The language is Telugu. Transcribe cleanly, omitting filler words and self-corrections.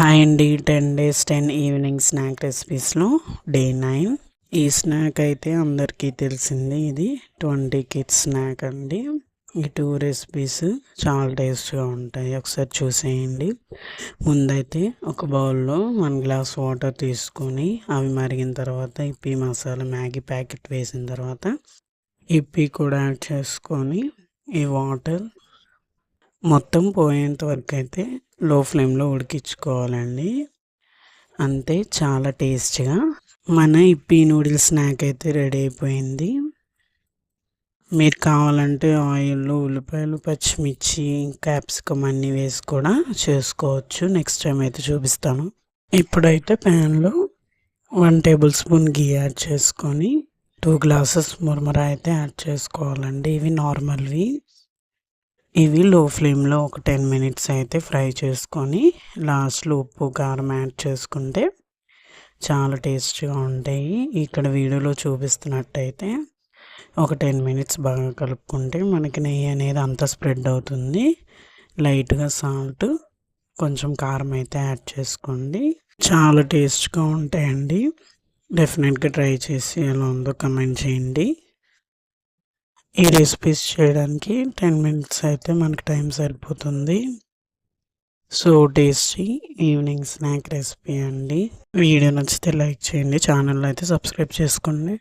హాయ్ అండి. 10 days 10 ఈవినింగ్ స్నాక్ రెసిపీస్లో డే 9. ఈ స్నాక్ అయితే అందరికీ తెలిసింది. ఇది 20 కిడ్స్ స్నాక్ అండి. ఈ 2 రెసిపీస్ చాలా టేస్ట్గా ఉంటాయి. ఒకసారి చూసేయండి. ముందైతే ఒక బౌల్లో 1 గ్లాస్ వాటర్ తీసుకొని అవి మరిగిన తర్వాత ఇప్పి మసాలా మ్యాగీ ప్యాకెట్ వేసిన తర్వాత ఇప్పి కూడా యాడ్ చేసుకొని ఈ వాటర్ మొత్తం పోయేంత వరకు అయితే లో ఫ్లేమ్లో ఉడికించుకోవాలండి. అంతే, చాలా టేస్ట్గా మన ఇప్పి నూడిల్స్ స్నాక్ అయితే రెడీ అయిపోయింది. మీరు కావాలంటే ఆయిల్లో ఉల్లిపాయలు, పచ్చిమిర్చి, క్యాప్సికమ్ అన్నీ వేసి కూడా చేసుకోవచ్చు. నెక్స్ట్ టైం అయితే చూపిస్తాను. ఇప్పుడైతే ప్యాన్లో 1 టేబుల్ స్పూన్ గీ యాడ్ చేసుకొని 2 గ్లాసెస్ మురమరా అయితే యాడ్ చేసుకోవాలండి. ఇవి నార్మల్వి. ఇవి లో ఫ్లేమ్లో ఒక 10 minutes అయితే ఫ్రై చేసుకొని లాస్ట్లో ఉప్పు కారం యాడ్ చేసుకుంటే చాలా టేస్టీగా ఉంటాయి. ఇక్కడ వీడియోలో చూపిస్తున్నట్టయితే ఒక 10 minutes బాగా కలుపుకుంటే మనకి నెయ్యి అనేది అంతా స్ప్రెడ్ అవుతుంది. లైట్గా సాల్ట్, కొంచెం కారం అయితే యాడ్ చేసుకోండి. చాలా టేస్ట్గా ఉంటాయండి. డెఫినెట్గా ట్రై చేసి ఎలా ఉందో కమెంట్ చేయండి. ఈ రెసిపీస్ చేయడానికి 10 minutes అయితే మనకు టైం సరిపోతుంది. So tasty evening snack recipe అండి. వీడియో నచ్చితే లైక్ చేయండి. ఛానల్ అయితే సబ్స్క్రైబ్ చేసుకోండి.